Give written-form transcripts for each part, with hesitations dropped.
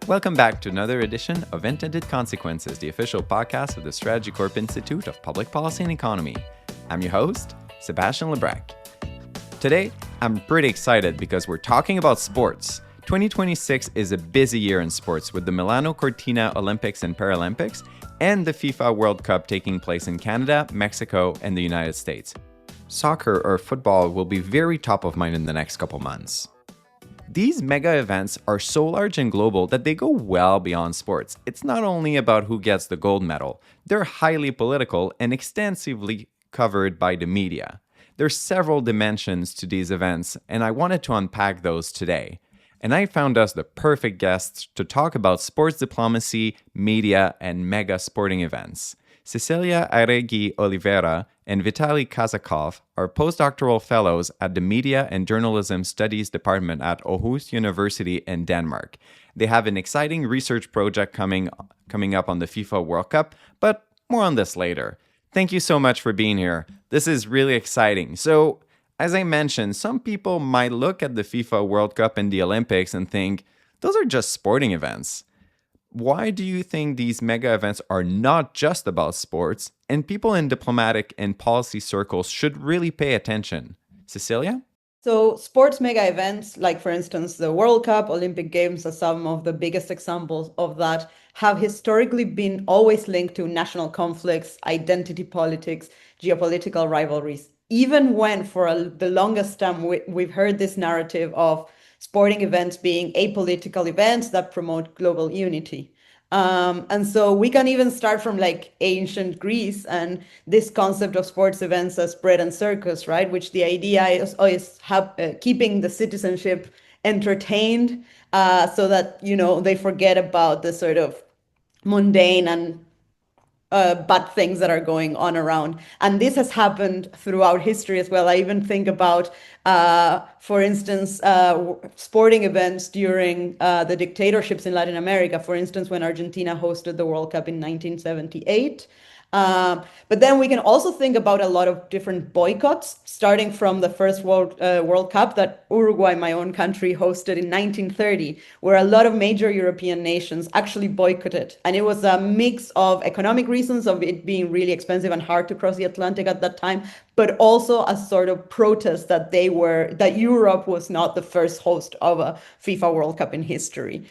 Welcome back to another edition of Intended Consequences, the official podcast of the Strategy Corp Institute of Public Policy and Economy. I'm your host, Sebastian Lebrec. Today, I'm pretty excited because we're talking about sports. 2026 is a busy year in sports with the Milano Cortina Olympics and Paralympics and the FIFA World Cup taking place in Canada, Mexico, and the United States. Soccer or football will be very top of mind in the next couple months. These mega events are so large and global that they go well beyond sports. It's not only about who gets the gold medal, they're highly political and extensively covered by the media. There's several dimensions to these events, and I wanted to unpack those today. And I found us the perfect guests to talk about sports diplomacy, media, and mega sporting events. Cecilia Arregui Olivera and Vitaly Kazakov are postdoctoral fellows at the Media and Journalism Studies Department at Aarhus University in Denmark. They have an exciting research project coming up on the FIFA World Cup, but more on this later. Thank you so much for being here. This is really exciting. So, as I mentioned, some people might look at the FIFA World Cup and the Olympics and think, those are just sporting events. Why do you think these mega events are not just about sports, and people in diplomatic and policy circles should really pay attention? Cecilia? So sports mega events, like for instance, the World Cup, Olympic Games are some of the biggest examples of that, have historically been always linked to national conflicts, identity politics, geopolitical rivalries. Even when for the longest time we've heard this narrative of sporting events being apolitical events that promote global unity. And so we can even start from like ancient Greece and this concept of sports events as bread and circus, right? Which the idea is keeping the citizenship entertained so that, they forget about the sort of mundane and bad things that are going on around. And this has happened throughout history as well. I even think about, for instance, sporting events during the dictatorships in Latin America, for instance, when Argentina hosted the World Cup in 1978. But then we can also think about a lot of different boycotts, starting from the first World Cup that Uruguay, my own country, hosted in 1930, where a lot of major European nations actually boycotted. And it was a mix of economic reasons, of it being really expensive and hard to cross the Atlantic at that time, but also a sort of protest that Europe was not the first host of a FIFA World Cup in history.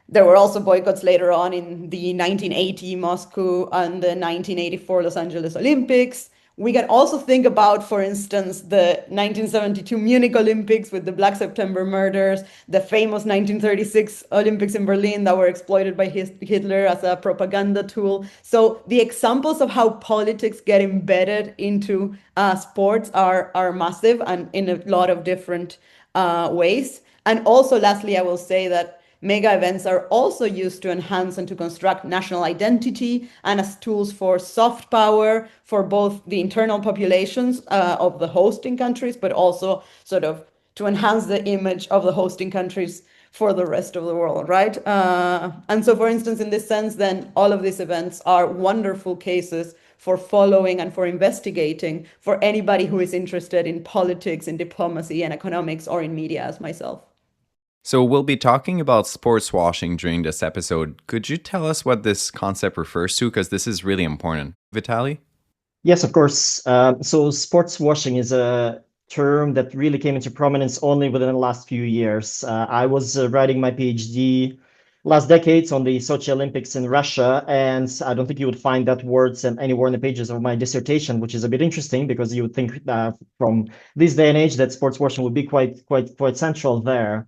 There were also boycotts later on in the 1980 Moscow and the 1984 Los Angeles Olympics. We can also think about, for instance, the 1972 Munich Olympics with the Black September murders, the famous 1936 Olympics in Berlin that were exploited by Hitler as a propaganda tool. So the examples of how politics get embedded into sports are massive and in a lot of different ways. And also, lastly, I will say that mega events are also used to enhance and to construct national identity and as tools for soft power for both the internal populations of the hosting countries, but also sort of to enhance the image of the hosting countries for the rest of the world, right? And so, for instance, in this sense, then all of these events are wonderful cases for following and for investigating for anybody who is interested in politics, in diplomacy and economics, or in media as myself. So we'll be talking about sports washing during this episode. Could you tell us what this concept refers to? Because this is really important. Vitaly? Yes, of course. So sports washing is a term that really came into prominence only within the last few years. I was writing my PhD last decades on the Sochi Olympics in Russia, and I don't think you would find that words anywhere in the pages of my dissertation, which is a bit interesting because you would think from this day and age that sports washing would be quite central there.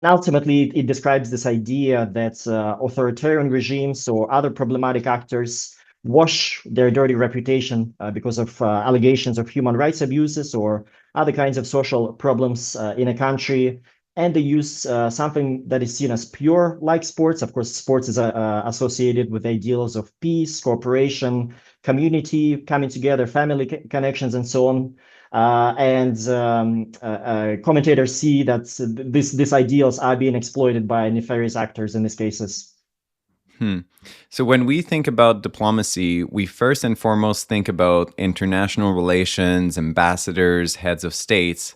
Ultimately, it describes this idea that authoritarian regimes or other problematic actors wash their dirty reputation because of allegations of human rights abuses or other kinds of social problems in a country. And they use something that is seen as pure, like sports. Of course, sports is associated with ideals of peace, cooperation, community, coming together, family connections, and so on. Commentators see that these ideals are being exploited by nefarious actors in these cases. So when we think about diplomacy, we first and foremost think about international relations, ambassadors, heads of states.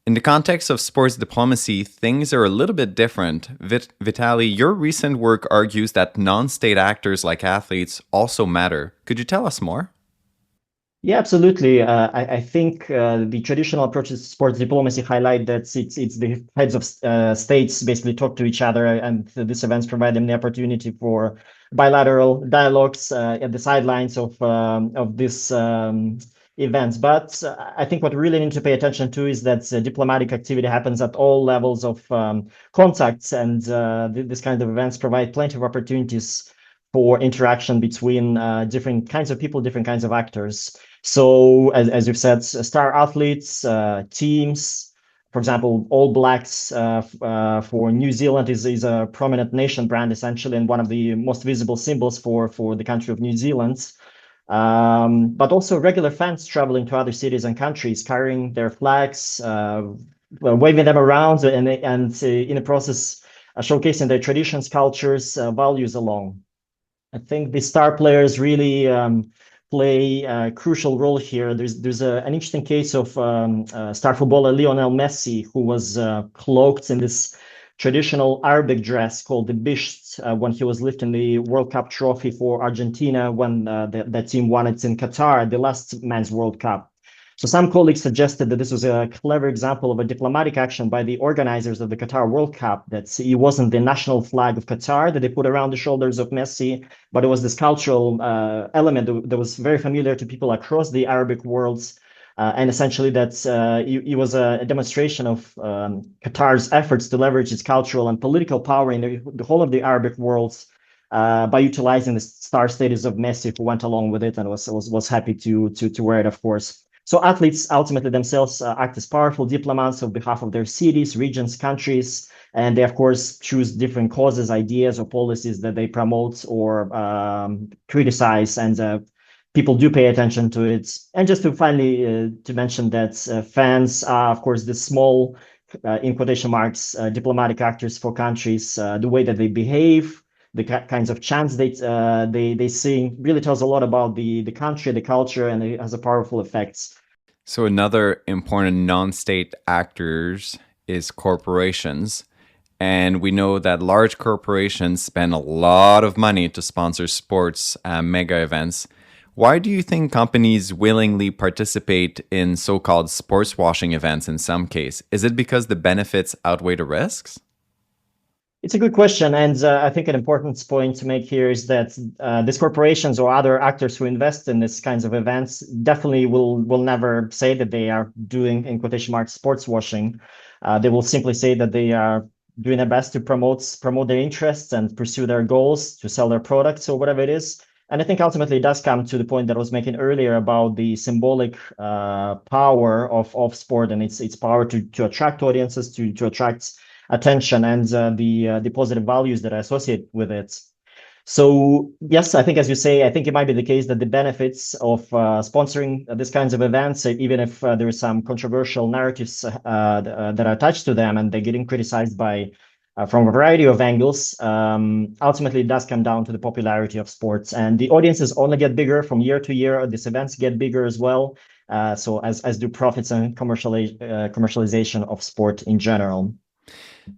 In the context of sports diplomacy, things are a little bit different. Vitaly, your recent work argues that non-state actors like athletes also matter. Could you tell us more? Yeah, absolutely. I think the traditional approaches to sports diplomacy highlight that it's the heads of states basically talk to each other, and these events provide them the opportunity for bilateral dialogues at the sidelines of these events. But I think what we really need to pay attention to is that diplomatic activity happens at all levels of contacts, and this kind of events provide plenty of opportunities for interaction between different kinds of people, different kinds of actors. So, as you've said, star athletes, teams, for example, All Blacks for New Zealand is a prominent nation brand, essentially, and one of the most visible symbols for the country of New Zealand. But also regular fans traveling to other cities and countries, carrying their flags, waving them around, and in the process, showcasing their traditions, cultures, values along. I think the star players really play a crucial role here. There's an interesting case of star footballer Lionel Messi, who was cloaked in this traditional Arabic dress called the bisht when he was lifting the World Cup trophy for Argentina when that team won it in Qatar, the last men's World Cup. So some colleagues suggested that this was a clever example of a diplomatic action by the organizers of the Qatar World Cup, that it wasn't the national flag of Qatar that they put around the shoulders of Messi, but it was this cultural element that was very familiar to people across the Arabic worlds. And essentially that it was a demonstration of Qatar's efforts to leverage its cultural and political power in the whole of the Arabic world by utilizing the star status of Messi, who went along with it and was happy to wear it, of course. So athletes ultimately themselves act as powerful diplomats on behalf of their cities, regions, countries, and they, of course, choose different causes, ideas, or policies that they promote or criticize, and people do pay attention to it. And just to finally to mention that fans are, of course, the small, in quotation marks, diplomatic actors for countries. The way that they behave, the kinds of chants they sing really tells a lot about the country, the culture, and it has a powerful effect. So another important non-state actors is corporations. And we know that large corporations spend a lot of money to sponsor sports mega events. Why do you think companies willingly participate in so-called sports washing events in some case? Is it because the benefits outweigh the risks? It's a good question, and I think an important point to make here is that these corporations or other actors who invest in these kinds of events definitely will never say that they are doing, in quotation marks, sports washing. They will simply say that they are doing their best to promote their interests and pursue their goals, to sell their products or whatever it is. And I think ultimately it does come to the point that I was making earlier about the symbolic power of sport and its power to attract audiences, to attract attention, and the positive values that I associate with it. So yes, I think, as you say, I think it might be the case that the benefits of sponsoring these kinds of events, even if there is some controversial narratives that are attached to them and they're getting criticized by from a variety of angles, ultimately it does come down to the popularity of sports, and the audiences only get bigger from year to year. These events get bigger as well. So as do profits and commercialization of sport in general.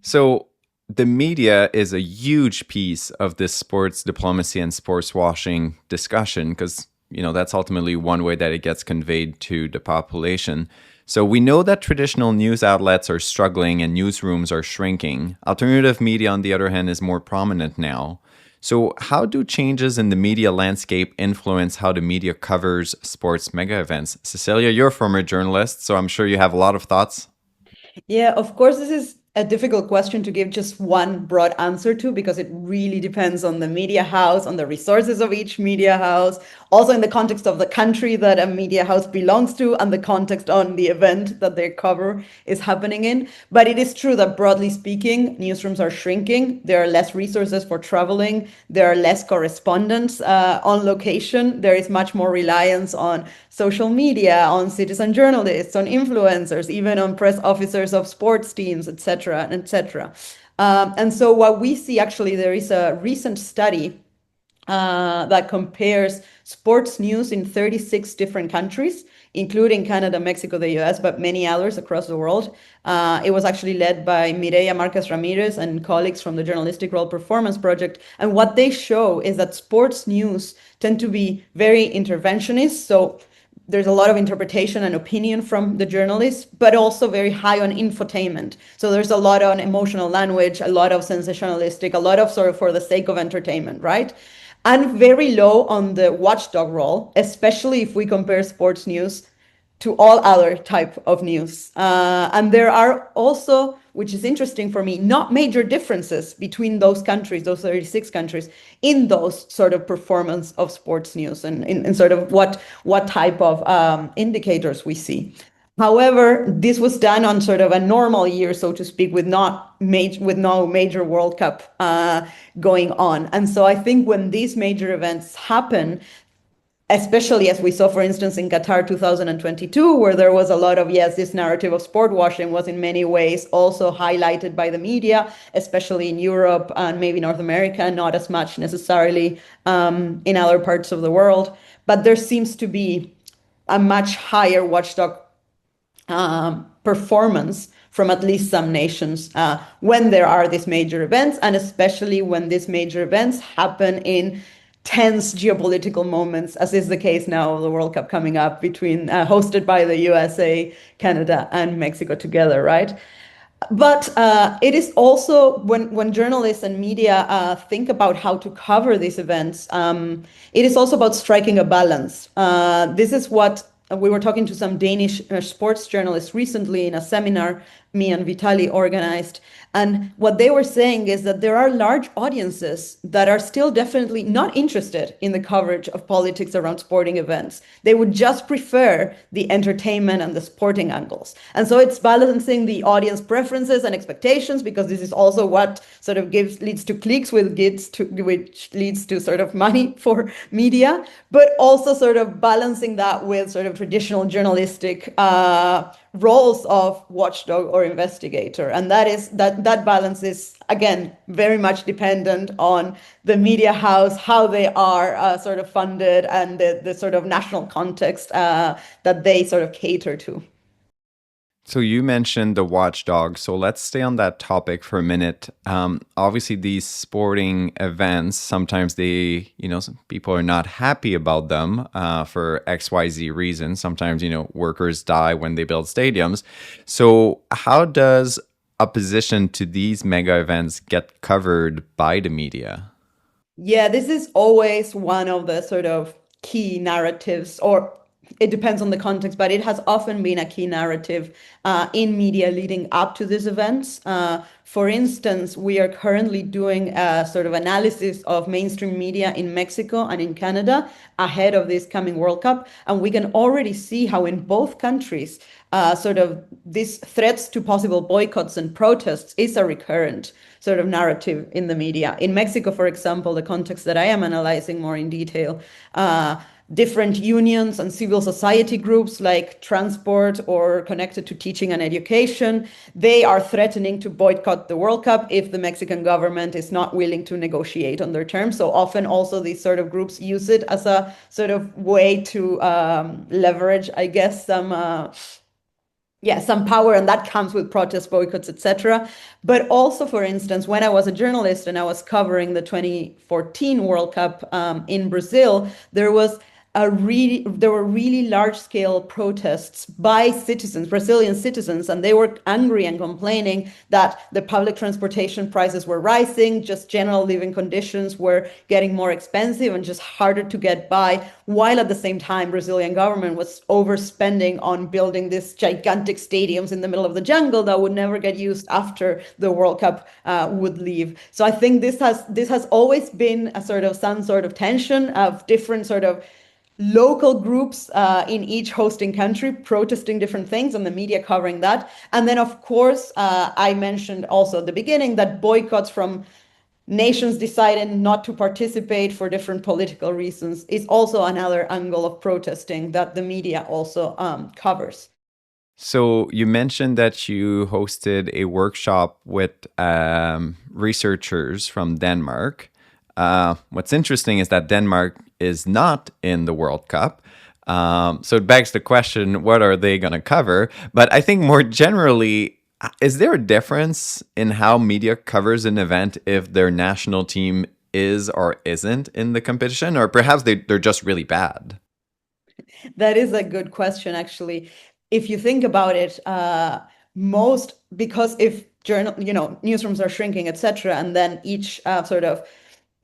So the media is a huge piece of this sports diplomacy and sports washing discussion because, that's ultimately one way that it gets conveyed to the population. So we know that traditional news outlets are struggling and newsrooms are shrinking. Alternative media, on the other hand, is more prominent now. So how do changes in the media landscape influence how the media covers sports mega events? Cecilia, you're a former journalist, so I'm sure you have a lot of thoughts. Yeah, of course, this is a difficult question to give just one broad answer to because it really depends on the media house, on the resources of each media house, also in the context of the country that a media house belongs to and the context on the event that their cover is happening in. But it is true that broadly speaking, newsrooms are shrinking. There are less resources for traveling. There are less correspondents on location. There is much more reliance on social media, on citizen journalists, on influencers, even on press officers of sports teams, etc., etc. And so what we see, actually, there is a recent study that compares sports news in 36 different countries, including Canada, Mexico, the US, but many others across the world. It was actually led by Mireia Marquez Ramirez and colleagues from the Journalistic Role Performance Project. And what they show is that sports news tend to be very interventionist. So there's a lot of interpretation and opinion from the journalists, but also very high on infotainment. So there's a lot on emotional language, a lot of sensationalistic, a lot of sort of for the sake of entertainment, right? And very low on the watchdog role, especially if we compare sports news to all other type of news. And there are also, which is interesting for me, not major differences between those countries, those 36 countries, in those sort of performance of sports news and in sort of what type of indicators we see. However, this was done on sort of a normal year, so to speak, with no major World Cup going on. And so I think when these major events happen, especially as we saw, for instance, in Qatar 2022, where there was a lot of, yes, this narrative of sport washing was in many ways also highlighted by the media, especially in Europe and maybe North America, not as much necessarily in other parts of the world. But there seems to be a much higher watchdog performance from at least some nations when there are these major events, and especially when these major events happen in tense geopolitical moments, as is the case now of the World Cup coming up between hosted by the USA, Canada, and Mexico together, right? But it is also when journalists and media think about how to cover these events, it is also about striking a balance. This is what we were talking to some Danish sports journalists recently in a seminar me and Vitaly organized. And what they were saying is that there are large audiences that are still definitely not interested in the coverage of politics around sporting events. They would just prefer the entertainment and the sporting angles. And so it's balancing the audience preferences and expectations, because this is also what sort of leads to clicks, which leads to sort of money for media, but also sort of balancing that with sort of traditional journalistic roles of watchdog or investigator. And that balance is, again, very much dependent on the media house, how they are sort of funded, and the sort of national context that they sort of cater to. So you mentioned the watchdog. So let's stay on that topic for a minute. Obviously, these sporting events, sometimes people are not happy about them for XYZ reasons. Sometimes, workers die when they build stadiums. So how does opposition to these mega events get covered by the media? Yeah, this is always one of the sort of key narratives, or it depends on the context, but it has often been a key narrative in media leading up to these events. For instance, we are currently doing a sort of analysis of mainstream media in Mexico and in Canada ahead of this coming World Cup. And we can already see how in both countries, sort of these threats to possible boycotts and protests is a recurrent sort of narrative in the media. In Mexico, for example, the context that I am analyzing more in detail, different unions and civil society groups like transport or connected to teaching and education, they are threatening to boycott the World Cup if the Mexican government is not willing to negotiate on their terms. So often also these sort of groups use it as a sort of way to leverage, I guess, some power, and that comes with protest, boycotts, etc. But also, for instance, when I was a journalist and I was covering the 2014 World Cup in Brazil, there were really large-scale protests by citizens, Brazilian citizens, and they were angry and complaining that the public transportation prices were rising, just general living conditions were getting more expensive and just harder to get by, while at the same time, Brazilian government was overspending on building these gigantic stadiums in the middle of the jungle that would never get used after the World Cup would leave. So I think this has always been a sort of some sort of tension of different sort of local groups in each hosting country protesting different things and the media covering that. And then, of course, I mentioned also at the beginning that boycotts from nations deciding not to participate for different political reasons is also another angle of protesting that the media also covers. So you mentioned that you hosted a workshop with researchers from Denmark. What's interesting is that Denmark is not in the World Cup. So it begs the question, what are they going to cover? But I think more generally, is there a difference in how media covers an event if their national team is or isn't in the competition? Or perhaps they're just really bad? That is a good question, actually. If you think about it, because if newsrooms are shrinking, etc., and then each sort of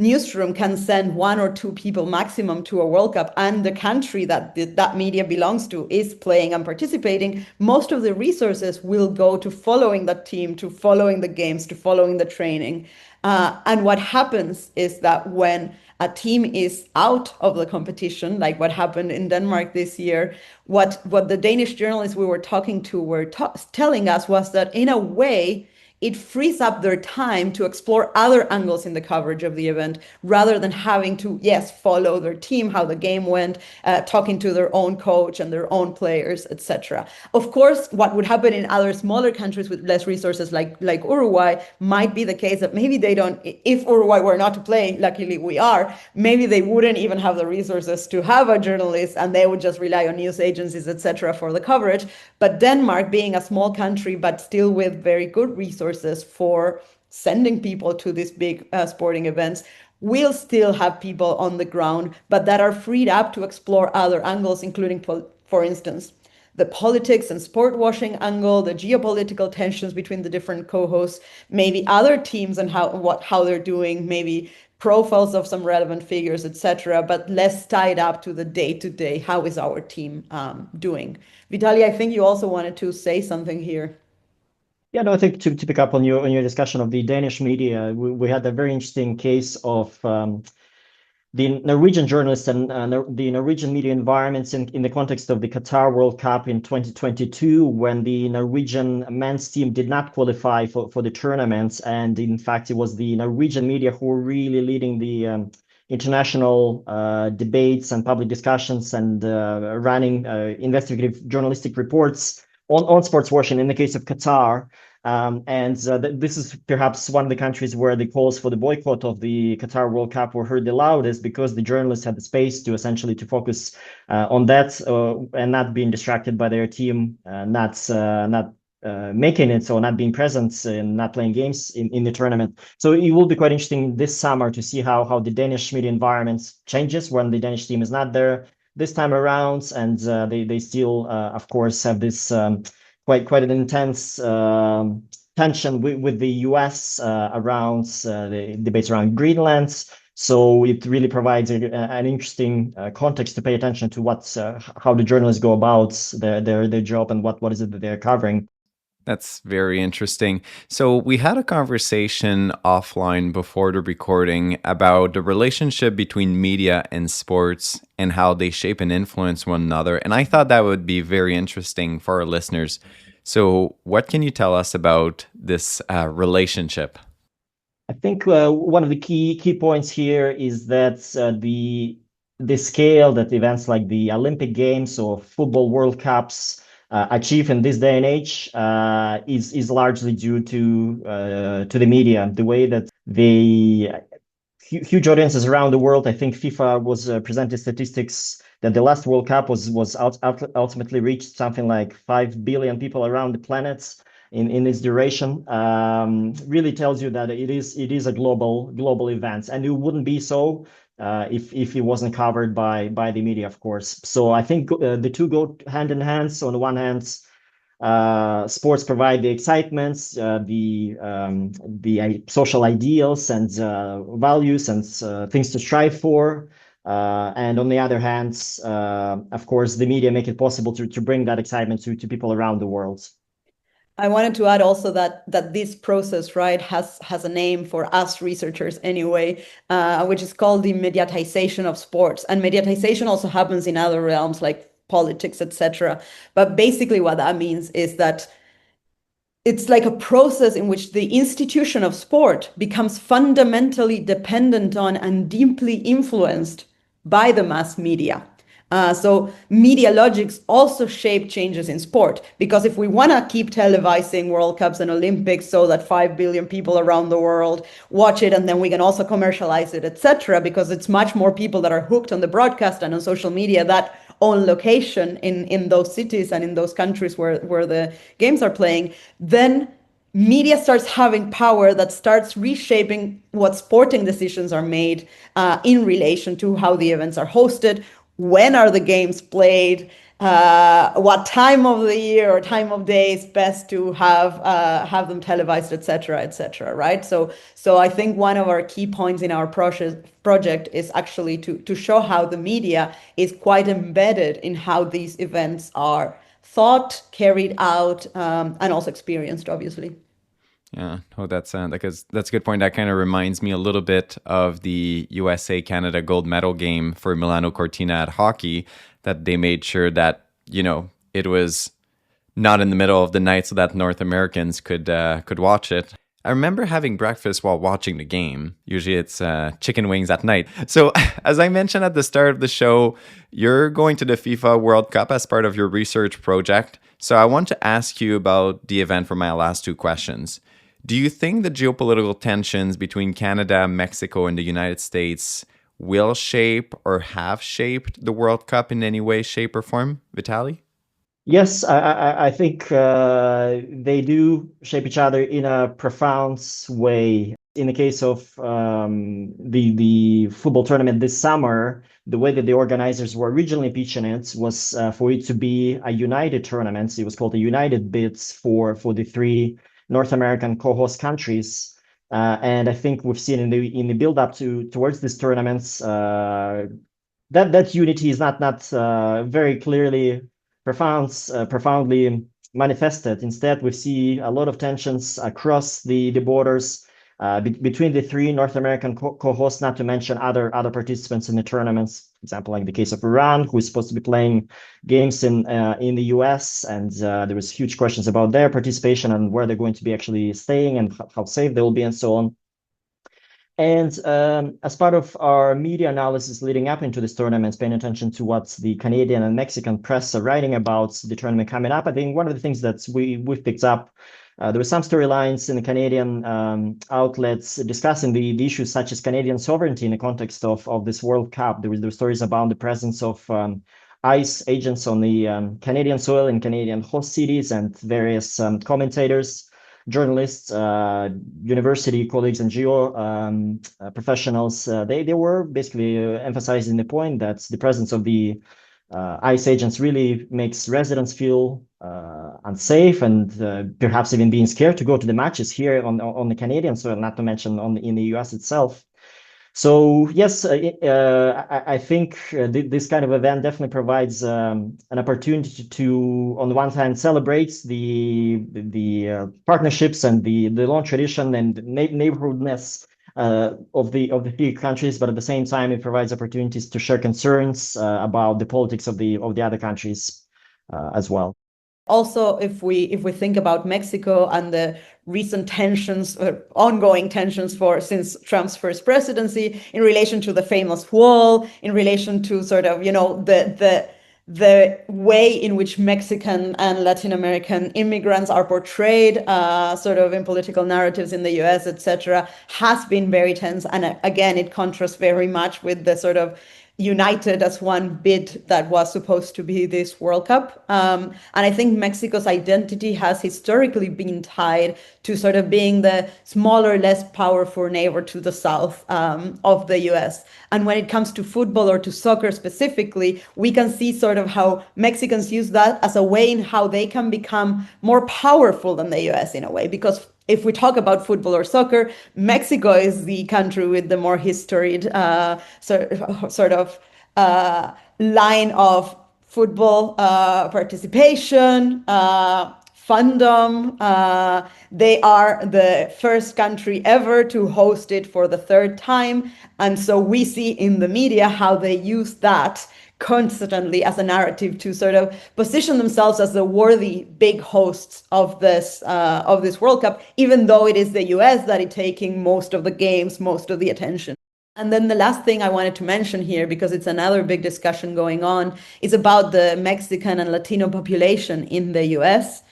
newsroom can send one or two people maximum to a World Cup, and the country that that media belongs to is playing and participating, most of the resources will go to following that team, to following the games, to following the training. And what happens is that when a team is out of the competition, like what happened in Denmark this year, what the Danish journalists we were talking to were telling us was that in a way, it frees up their time to explore other angles in the coverage of the event rather than having to, yes, follow their team, how the game went, talking to their own coach and their own players, etc. Of course, what would happen in other smaller countries with less resources like Uruguay might be the case that maybe they don't, if Uruguay were not to play, luckily we are, maybe they wouldn't even have the resources to have a journalist and they would just rely on news agencies, etc. for the coverage. But Denmark, being a small country, but still with very good resources for sending people to these big sporting events, will still have people on the ground, but that are freed up to explore other angles, including, for instance, the politics and sport washing angle, the geopolitical tensions between the different co-hosts, maybe other teams and how they're doing, maybe profiles of some relevant figures, etc., but less tied up to the day-to-day, how is our team doing? Vitaly, I think you also wanted to say something here. Yeah, no, I think to pick up on your discussion of the Danish media, we had a very interesting case of the Norwegian journalists and the Norwegian media environments in the context of the Qatar World Cup in 2022, when the Norwegian men's team did not qualify for the tournaments. And in fact, it was the Norwegian media who were really leading the international debates and public discussions and running investigative journalistic reports on sports washing in the case of Qatar. This is perhaps one of the countries where the calls for the boycott of the Qatar World Cup were heard the loudest, because the journalists had the space to essentially to focus on that and not being distracted by their team, not making it, so not being present and not playing games in the tournament. So it will be quite interesting this summer to see how the Danish media environment changes when the Danish team is not there this time around, and they still, of course, have this quite an intense tension with the US around the debates around Greenland. So it really provides an interesting context to pay attention to how the journalists go about their job and what is it that they're covering. That's very interesting. So we had a conversation offline before the recording about the relationship between media and sports and how they shape and influence one another. And I thought that would be very interesting for our listeners. So what can you tell us about this relationship? I think one of the key points here is that the scale that events like the Olympic Games or football World Cups achieve in this day and age is largely due to the media. The way that huge audiences around the world. I think FIFA was presented statistics that the last World Cup was ultimately reached something like 5 billion people around the planet in its duration. Really tells you that it is a global event, and it wouldn't be so if it wasn't covered by the media, of course. So I think the two go hand in hand. So on the one hand, sports provide the excitement, the social ideals and values and things to strive for. And on the other hand, of course, the media make it possible to bring that excitement to people around the world. I wanted to add also that this process, right, has a name for us researchers anyway, which is called the mediatization of sports. And mediatization also happens in other realms like politics, etc. But basically what that means is that it's like a process in which the institution of sport becomes fundamentally dependent on and deeply influenced by the mass media. So media logics also shape changes in sport, because if we want to keep televising World Cups and Olympics so that 5 billion people around the world watch it, and then we can also commercialize it, etc., because it's much more people that are hooked on the broadcast and on social media that own location in those cities and in those countries where the games are playing, then media starts having power that starts reshaping what sporting decisions are made in relation to how the events are hosted, when are the games played, what time of the year or time of day is best to have them televised, etc., right? So I think one of our key points in our project is actually to show how the media is quite embedded in how these events are thought, carried out, and also experienced, obviously. Yeah, oh, that's a good point. That kind of reminds me a little bit of the USA Canada gold medal game for Milano Cortina at hockey, that they made sure that, you know, it was not in the middle of the night so that North Americans could watch it. I remember having breakfast while watching the game. Usually it's chicken wings at night. So as I mentioned at the start of the show, you're going to the FIFA World Cup as part of your research project. So I want to ask you about the event for my last two questions. Do you think the geopolitical tensions between Canada, Mexico, and the United States will shape or have shaped the World Cup in any way, shape, or form, Vitaly? Yes, I think they do shape each other in a profound way. In the case of the football tournament this summer, the way that the organizers were originally pitching it was for it to be a united tournament. It was called a united bids for the three North American co-host countries. And I think we've seen in the build-up towards these tournaments that unity is not very clearly profoundly manifested. Instead, we see a lot of tensions across the borders between the three North American co-hosts, not to mention other participants in the tournaments. For example, like the case of Iran, who is supposed to be playing games in the US, and there was huge questions about their participation and where they're going to be actually staying and how safe they will be and so on. And as part of our media analysis leading up into this tournament, paying attention to what the Canadian and Mexican press are writing about the tournament coming up, I think one of the things that we've picked up, there were some storylines in the Canadian outlets discussing the issues such as Canadian sovereignty in the context of this World Cup. There were stories about the presence of ICE agents on the Canadian soil in Canadian host cities, and various commentators, journalists, university colleagues, and geo professionals, they were basically emphasizing the point that the presence of the ICE agents really makes residents feel unsafe, and perhaps even being scared to go to the matches here on the Canadian soil, not to mention in the US itself. So yes, I think this kind of event definitely provides an opportunity to, on the one hand, celebrate the partnerships and the long tradition and neighborhoodness of the three countries, but at the same time, it provides opportunities to share concerns about the politics of the other countries as well. Also, if we think about Mexico and the recent tensions, ongoing tensions since Trump's first presidency, in relation to the famous wall, in relation to sort of, you know, the way in which Mexican and Latin American immigrants are portrayed, sort of in political narratives in the US, etc., has been very tense. And again, it contrasts very much with the sort of united as one bid that was supposed to be this World Cup. And I think Mexico's identity has historically been tied to sort of being the smaller, less powerful neighbor to the south of the US. And when it comes to football or to soccer specifically, we can see sort of how Mexicans use that as a way in how they can become more powerful than the US in a way, because if we talk about football or soccer, Mexico is the country with the more historied sort of line of football participation, fandom. They are the first country ever to host it for the third time. And so we see in the media how they use that constantly as a narrative to sort of position themselves as the worthy big hosts of this World Cup, even though it is the US that is taking most of the games, most of the attention. And then the last thing I wanted to mention here, because it's another big discussion going on, is about the Mexican and Latino population in the US,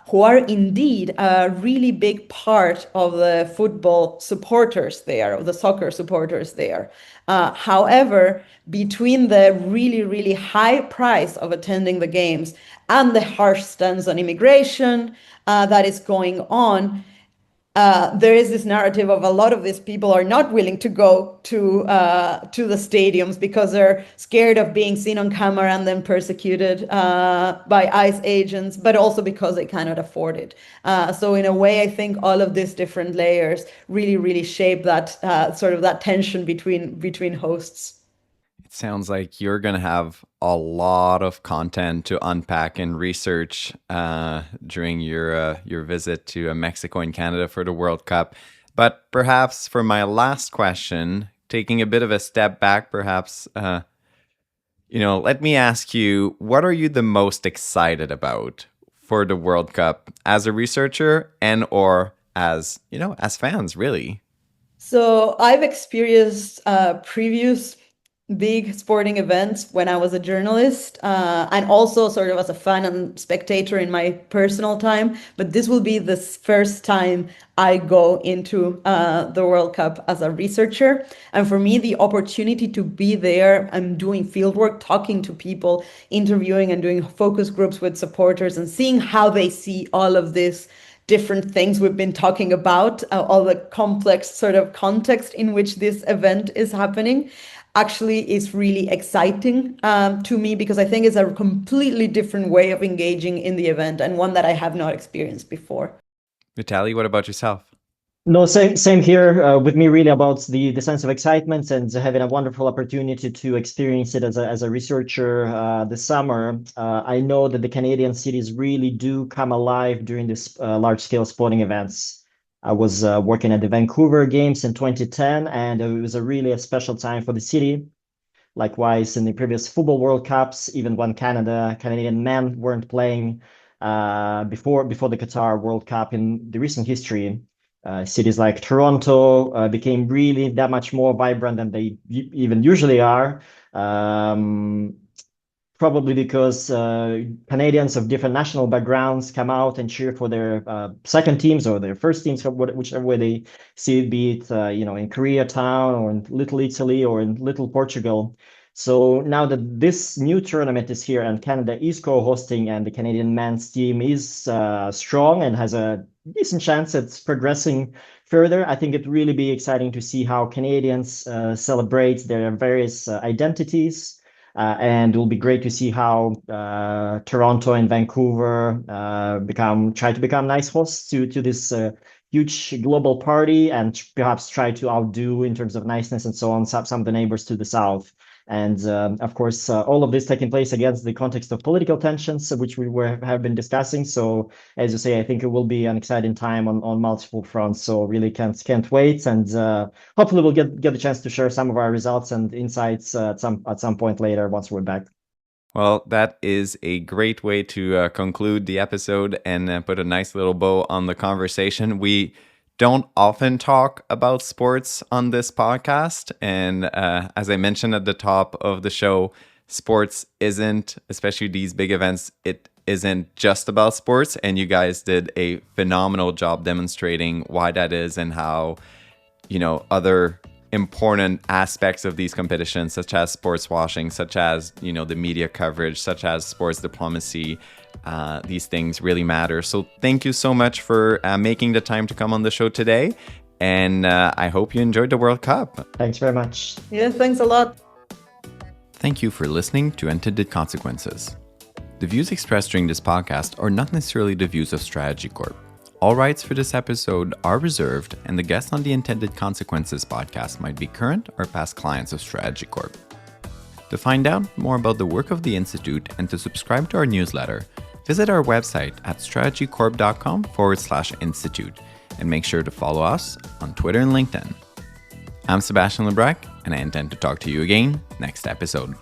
who are indeed a really big part of the football supporters there, of the soccer supporters there. However, between the really, really high price of attending the games and the harsh stance on immigration that is going on, there is this narrative of a lot of these people are not willing to go to the stadiums because they're scared of being seen on camera and then persecuted by ICE agents, but also because they cannot afford it. So in a way, I think all of these different layers really, really shape that sort of that tension between hosts. It sounds like you're going to have a lot of content to unpack and research during your visit to Mexico and Canada for the World Cup. But perhaps for my last question, taking a bit of a step back, perhaps, let me ask you, what are you the most excited about for the World Cup as a researcher and or as fans, really? So I've experienced previous big sporting events when I was a journalist, and also sort of as a fan and spectator in my personal time. But this will be the first time I go into the World Cup as a researcher. And for me, the opportunity to be there and doing fieldwork, talking to people, interviewing and doing focus groups with supporters and seeing how they see all of this different things we've been talking about, all the complex sort of context in which this event is happening, actually is really exciting to me, because I think it's a completely different way of engaging in the event and one that I have not experienced before. Vitaly, what about yourself? No, same here with me, really, about the sense of excitement and having a wonderful opportunity to experience it as a researcher this summer. I know that the Canadian cities really do come alive during this large-scale sporting events. I was working at the Vancouver Games in 2010, and it was a special time for the city. Likewise, in the previous Football World Cups, even when Canadian men weren't playing before the Qatar World Cup in the recent history, cities like Toronto became really that much more vibrant than they even usually are. Probably because Canadians of different national backgrounds come out and cheer for their second teams or their first teams, whichever way they see it, be it in Koreatown or in Little Italy or in Little Portugal. So now that this new tournament is here and Canada is co-hosting and the Canadian men's team is strong and has a decent chance at progressing further, I think it will really be exciting to see how Canadians celebrate their various identities. And it will be great to see how Toronto and Vancouver try to become nice hosts to this huge global party, and perhaps try to outdo in terms of niceness and so on some of the neighbors to the south. And of course, all of this taking place against the context of political tensions, which have been discussing. So, as you say, I think it will be an exciting time on multiple fronts. So, really can't wait, and hopefully we'll get the chance to share some of our results and insights at some point later once we're back. Well, that is a great way to conclude the episode and put a nice little bow on the conversation. We don't often talk about sports on this podcast. And as I mentioned at the top of the show, sports isn't, especially these big events, it isn't just about sports. And you guys did a phenomenal job demonstrating why that is and how, other important aspects of these competitions, such as sports washing, such as, the media coverage, such as sports diplomacy, these things really matter. So thank you so much for making the time to come on the show today. And I hope you enjoyed the World Cup. Thanks very much. Yeah, thanks a lot. Thank you for listening to Intended Consequences. The views expressed during this podcast are not necessarily the views of Strategy Corp. All rights for this episode are reserved, and the guests on the Intended Consequences podcast might be current or past clients of Strategy Corp. To find out more about the work of the Institute and to subscribe to our newsletter, visit our website at strategycorp.com/institute and make sure to follow us on Twitter and LinkedIn. I'm Sebastian Lebrac, and I intend to talk to you again next episode.